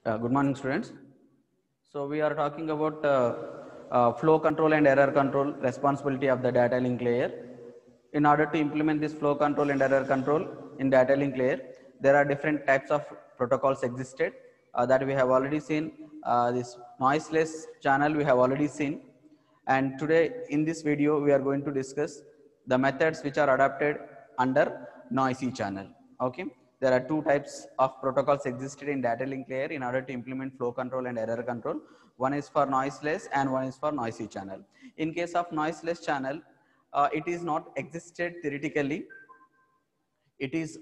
Good morning, students. So we are talking about flow control and error control responsibility of the data link layer. In order to implement this flow control and error control in data link layer, there are different types of protocols existed that we have already seen. This noiseless channel we have already seen, and today in this video we are going to discuss the methods which are adapted under noisy channel. Okay, there are two types of protocols existed in data link layer in order to implement flow control and error control. One is for noiseless and one is for noisy channel. In case of noiseless channel, it is not existed theoretically. It is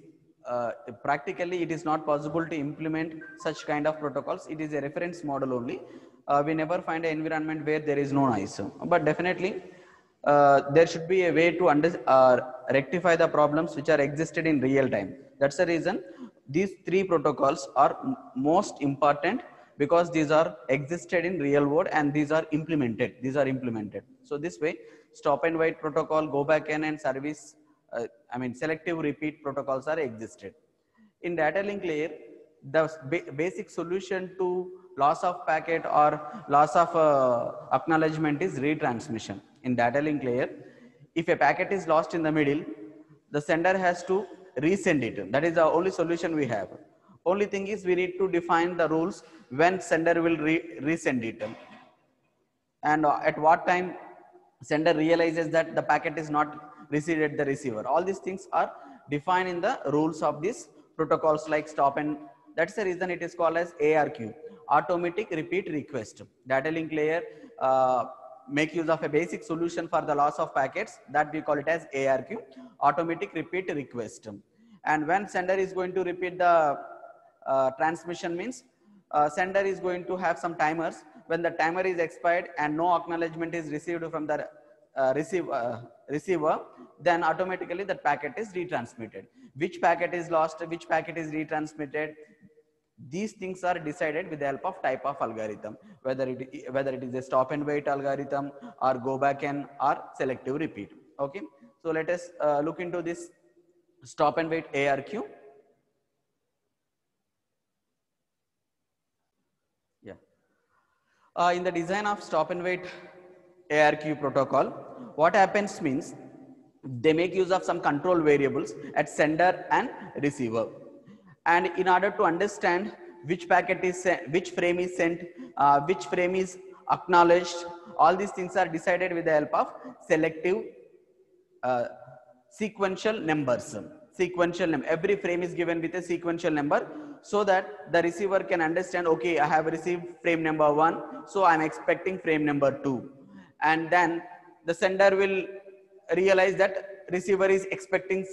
practically it is not possible to implement such kind of protocols. It is a reference model only. We never find an environment where there is no noise, but definitely there should be a way to rectify the problems which are existed in real time. That's the reason these three protocols are most important, because these are existed in real world and these are implemented. So this way, stop and wait protocol, go back in and service, selective repeat protocols are existed. In data link layer, the basic solution to loss of packet or loss of acknowledgement is retransmission. In data link layer, if a packet is lost in the middle, the sender has to resend it. That is the only solution we have. Only thing is we need to define the rules when sender will resend it, and at what time sender realizes that the packet is not received at the receiver. All these things are defined in the rules of these protocols like stop, and that's the reason it is called as ARQ, automatic repeat request. Data link layer make use of a basic solution for the loss of packets, that we call it as ARQ, automatic repeat request. And when sender is going to repeat the transmission, means sender is going to have some timers. When the timer is expired and no acknowledgement is received from the receiver, then automatically that packet is retransmitted. Which packet is lost, which packet is retransmitted, these things are decided with the help of type of algorithm, whether it is a stop and wait algorithm or go back and or selective repeat. Okay, so let us look into this stop and wait ARQ. Yeah. In the design of stop and wait ARQ protocol, what happens means they make use of some control variables at sender and receiver. And in order to understand which packet is sent, which frame is sent, which frame is acknowledged, all these things are decided with the help of selective sequential numbers. Every frame is given with a sequential number, so that the receiver can understand, okay, I have received frame number 1, so I'm expecting frame number 2. And then the sender will realize that receiver is expecting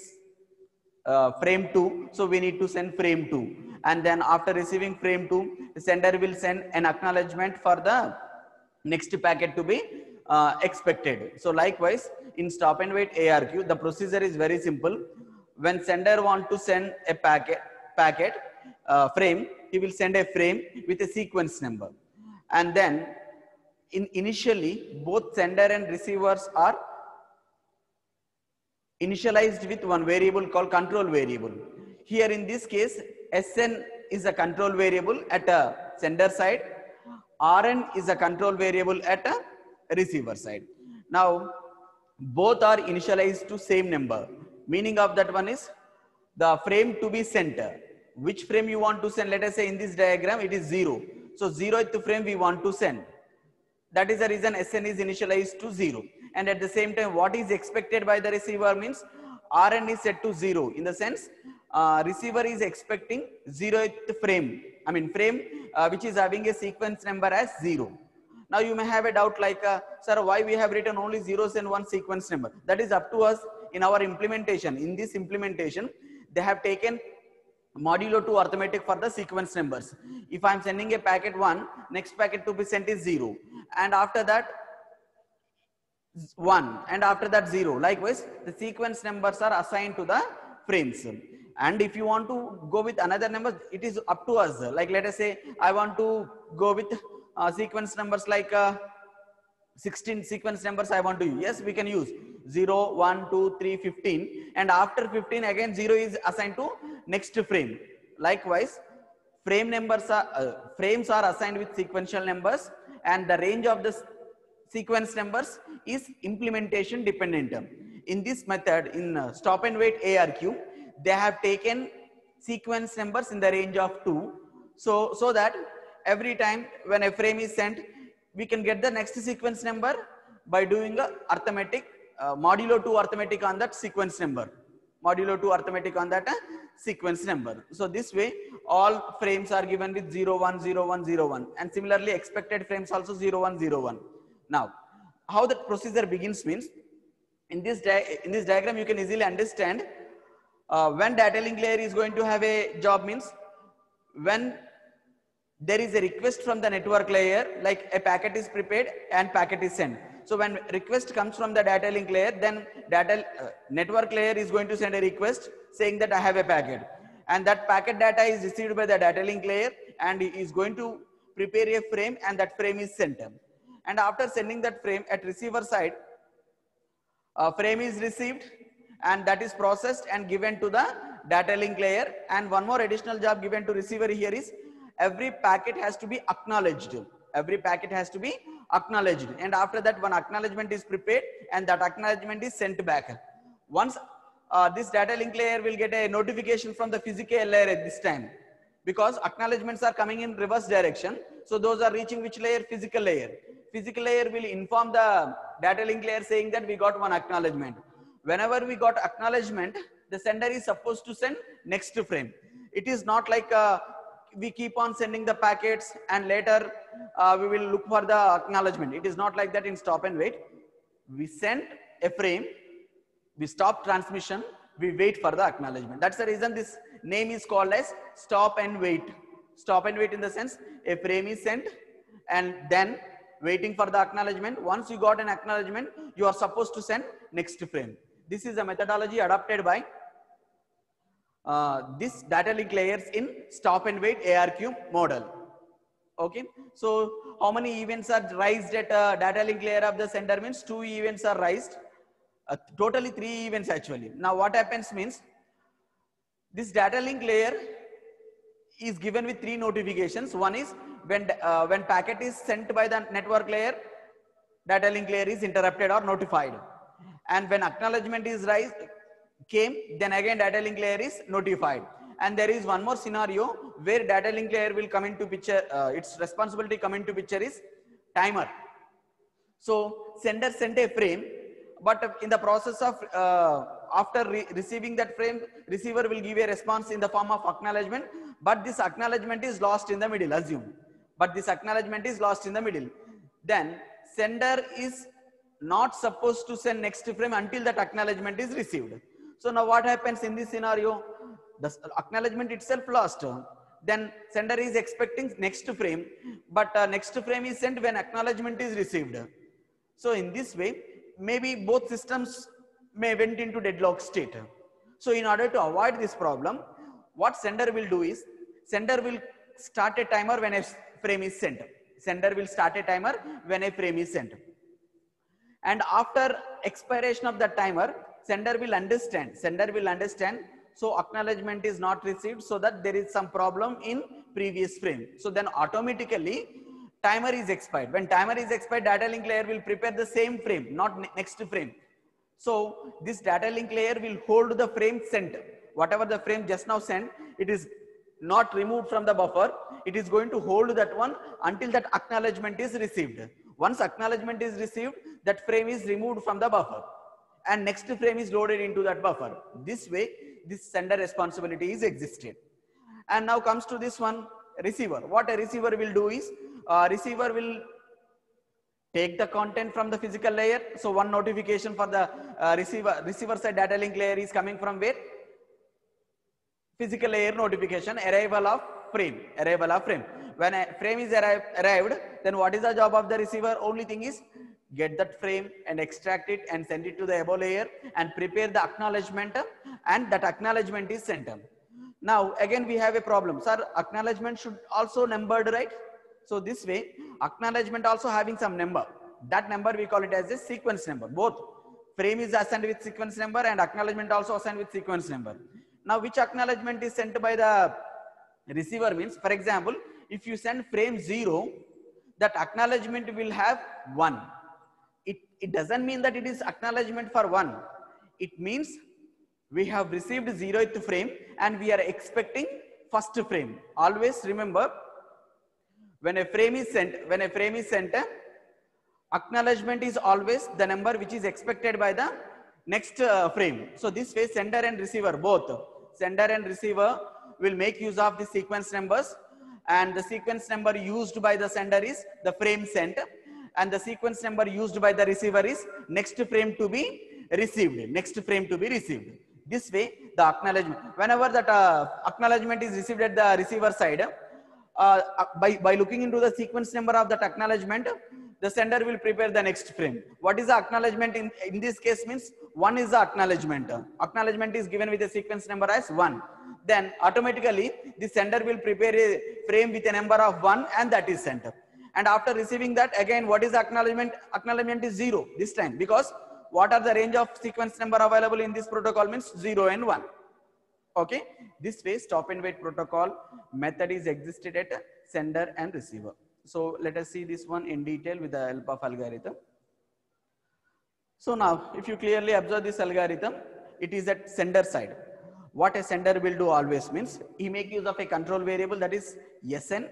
frame 2, so we need to send frame 2. And then after receiving frame 2, the sender will send an acknowledgement for the next packet to be expected. So likewise, in stop and wait ARQ, the procedure is very simple. When sender want to send a packet frame, he will send a frame with a sequence number. And then initially, both sender and receivers are initialized with one variable called control variable. Here in this case, Sn is a control variable at a sender side, Rn is a control variable at a receiver side. Now, both are initialized to same number. Meaning of that one is the frame to be sent. Which frame you want to send? Let us say in this diagram it is 0. So 0th frame we want to send. That is the reason Sn is initialized to 0. And at the same time, what is expected by the receiver means Rn is set to 0. In the sense, receiver is expecting 0th frame. Frame which is having a sequence number as 0. Now you may have a doubt like, sir, why we have written only zeros and one sequence number? That is up to us in our implementation. In this implementation, they have taken modulo 2 arithmetic for the sequence numbers. If I am sending a packet 1, next packet to be sent is 0. And after that 1, and after that 0. Likewise, the sequence numbers are assigned to the frames. And if you want to go with another number, it is up to us. Like let us say I want to go with sequence numbers like 16 sequence numbers I want to use. Yes, we can use 0, 1, 2, 3, 15. And after 15 again 0 is assigned to next frame. Likewise, frames are assigned with sequential numbers, and the range of the sequence numbers is implementation dependent. In this method, in stop and wait ARQ, they have taken sequence numbers in the range of 2, so that every time when a frame is sent, we can get the next sequence number by doing a arithmetic modulo 2 arithmetic on that sequence number, modulo 2 arithmetic on that sequence number. So this way all frames are given with 0 1 0 1 0 1, and similarly expected frames also 0 1 0 1. Now how the procedure begins means, in this diagram you can easily understand when data link layer is going to have a job means when there is a request from the network layer, like a packet is prepared and packet is sent. So when request comes from the data link layer, then network layer is going to send a request saying that I have a packet, and that packet data is received by the data link layer and is going to prepare a frame, and that frame is sent. And after sending that frame at receiver side, frame is received and that is processed and given to the data link layer. And one more additional job given to receiver here is every packet has to be acknowledged. Every packet has to be acknowledged, and after that one acknowledgement is prepared and that acknowledgement is sent back. Once this data link layer will get a notification from the physical layer at this time, because acknowledgements are coming in reverse direction. So those are reaching which layer? Physical layer. Physical layer will inform the data link layer saying that we got one acknowledgement. Whenever we got acknowledgement, the sender is supposed to send next frame. It is not like we keep on sending the packets and later we will look for the acknowledgement. It is not like that in stop and wait. We send a frame, we stop transmission, we wait for the acknowledgement. That's the reason this name is called as stop and wait. Stop and wait in the sense a frame is sent and then waiting for the acknowledgement. Once you got an acknowledgement, you are supposed to send next frame. This is a methodology adopted by this data link layers in stop and wait ARQ model. Okay, so how many events are raised at data link layer of the sender means 2 events are raised, totally 3 events actually. Now what happens means this data link layer is given with 3 notifications. One is when packet is sent by the network layer, data link layer is interrupted or notified, and when acknowledgement is raised came, then again data link layer is notified. And there is one more scenario where data link layer will come into picture, its responsibility come into picture is timer. So sender sent a frame, but in the process of after receiving that frame, receiver will give a response in the form of acknowledgement, but this acknowledgement is lost in the middle, assume, but this acknowledgement is lost in the middle. Then sender is not supposed to send next frame until that acknowledgement is received. So now what happens in this scenario? The acknowledgement itself lost. Then sender is expecting next frame, but next frame is sent when acknowledgement is received. So in this way, maybe both systems may went into deadlock state. So in order to avoid this problem, what sender will do is, sender will start a timer when a frame is sent. Sender will start a timer when a frame is sent. And after expiration of the timer, sender will understand, so acknowledgement is not received, so that there is some problem in previous frame. So then automatically timer is expired. When timer is expired, data link layer will prepare the same frame, not next frame. So this data link layer will hold the frame sent. Whatever the frame just now sent, it is not removed from the buffer. It is going to hold that one until that acknowledgement is received. Once acknowledgement is received, that frame is removed from the buffer and next frame is loaded into that buffer. This way, this sender responsibility is existed. And now comes to this one, receiver. What a receiver will do is, receiver will take the content from the physical layer. So one notification for the receiver side data link layer is coming from where? Physical layer notification, arrival of frame. When a frame is arrived, then what is the job of the receiver? Only thing is get that frame and extract it and send it to the above layer and prepare the acknowledgement, and that acknowledgement is sent. Now again we have a problem. Sir, acknowledgement should also numbered, right? So this way, acknowledgement also having some number. That number we call it as a sequence number. Both frame is assigned with sequence number and acknowledgement also assigned with sequence number. Now which acknowledgement is sent by the Receiver means, for example, if you send frame 0, that acknowledgement will have 1. It doesn't mean that it is acknowledgement for 1. It means we have received 0th frame and we are expecting first frame. Always remember, when a frame is sent, acknowledgement is always the number which is expected by the next frame. So this way, sender and receiver, both sender and receiver will make use of the sequence numbers, and the sequence number used by the sender is the frame sent, and the sequence number used by the receiver is next frame to be received. This way, the acknowledgement, whenever that acknowledgement is received at the receiver side, by looking into the sequence number of that acknowledgement, the sender will prepare the next frame. What is the acknowledgement in this case means 1 is the acknowledgement. Acknowledgement is given with a sequence number as 1. Then automatically the sender will prepare a frame with a number of 1 and that is sent. And after receiving that, again, what is the acknowledgement? Acknowledgement is 0 this time, because what are the range of sequence number available in this protocol means 0 and 1. Okay, this way stop and wait protocol method is existed at sender and receiver. So let us see this one in detail with the help of algorithm. So now, if you clearly observe this algorithm, it is at sender side. What a sender will do always means, he make use of a control variable, that is SN,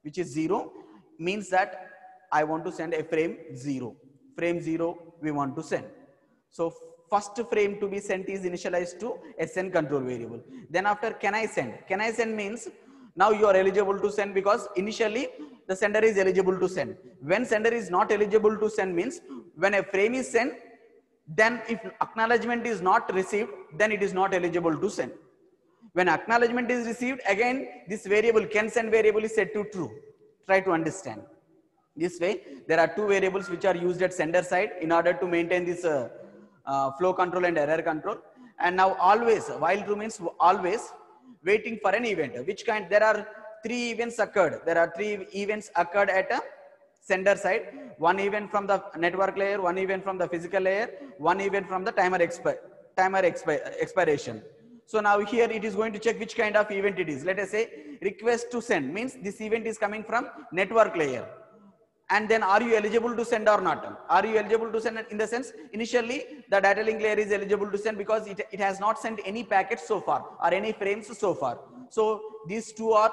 which is 0, means that I want to send a frame 0. Frame 0 we want to send. So first frame to be sent is initialized to SN control variable. Then after, can I send? Can I send means now you are eligible to send, because initially the sender is eligible to send. When sender is not eligible to send means, when a frame is sent, then if acknowledgement is not received, then it is not eligible to send. When acknowledgement is received, again this variable, can send variable, is set to true. Try to understand. This way, there are two variables which are used at sender side in order to maintain this flow control and error control. And now always, while true means always waiting for an event. Which kind? There are 3 events occurred. There are 3 events occurred at a sender side. 1 event from the network layer, 1 event from the physical layer, 1 event from the timer expiration. So now here it is going to check which kind of event it is. Let us say request to send means this event is coming from network layer. And then are you eligible to send or not? Are you eligible to send in the sense, initially the data link layer is eligible to send because it has not sent any packets so far or any frames so far. So these two are,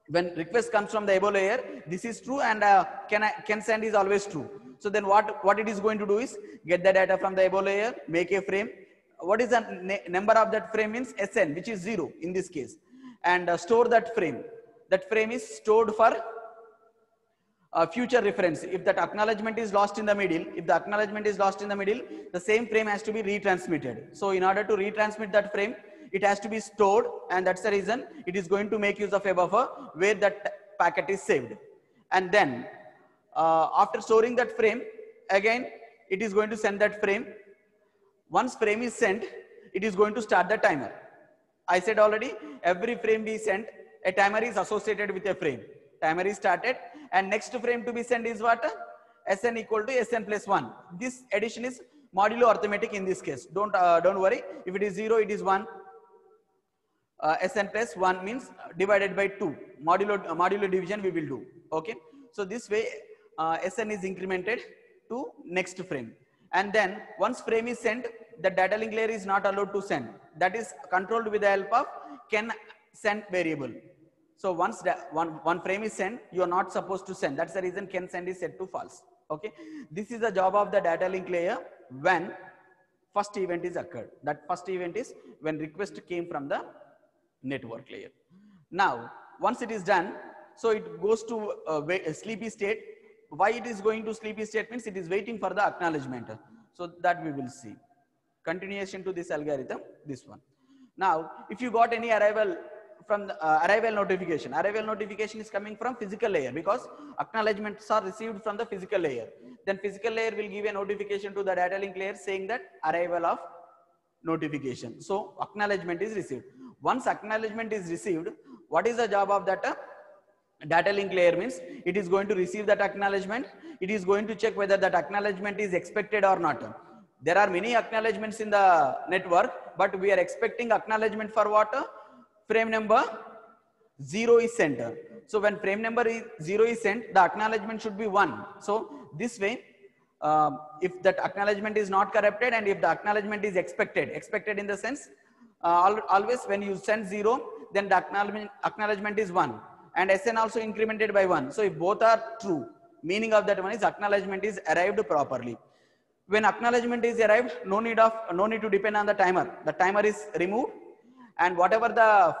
when request comes from the above layer, this is true, and can send is always true. So then what it is going to do is get the data from the above layer, make a frame. What is the number of that frame means SN, which is 0 in this case, and store that frame. That frame is stored for future reference. If that acknowledgement is lost in the middle, the same frame has to be retransmitted. So in order to retransmit that frame, it has to be stored, and that's the reason it is going to make use of a buffer where that packet is saved. And then after storing that frame, again it is going to send that frame. Once frame is sent, it is going to start the timer. I said already, every frame we sent, a timer is associated with a frame. Timer is started, and next frame to be sent is what? SN equal to SN plus 1. This addition is modulo arithmetic in this case. Don't worry. If it is 0, it is 1. SN plus 1 means divided by 2. Modulo division we will do. Okay. So this way SN is incremented to next frame. And then once frame is sent, the data link layer is not allowed to send. That is controlled with the help of can send variable. So once one frame is sent, you are not supposed to send. That's the reason can send is set to false. Okay. This is the job of the data link layer when first event is occurred. That first event is when request came from the network layer. Now, once it is done, so it goes to a sleepy state. Why it is going to sleepy state means it is waiting for the acknowledgement. So that we will see. Continuation to this algorithm, this one. Now, if you got any arrival from the arrival notification is coming from physical layer, because acknowledgements are received from the physical layer. Then physical layer will give a notification to the data link layer saying that arrival of notification. So acknowledgement is received. Once acknowledgement is received, what is the job of that data link layer means it is going to receive that acknowledgement. It is going to check whether that acknowledgement is expected or not. There are many acknowledgements in the network, but we are expecting acknowledgement for what? Frame number 0 is sent. So when frame number is 0 is sent, the acknowledgement should be 1. So this way, if that acknowledgement is not corrupted and if the acknowledgement is expected in the sense, always when you send 0, then the acknowledgement is 1 and SN also incremented by 1. So if both are true, meaning of that one is acknowledgement is arrived properly. When acknowledgement is arrived, no need to depend on the timer. The timer is removed and whatever the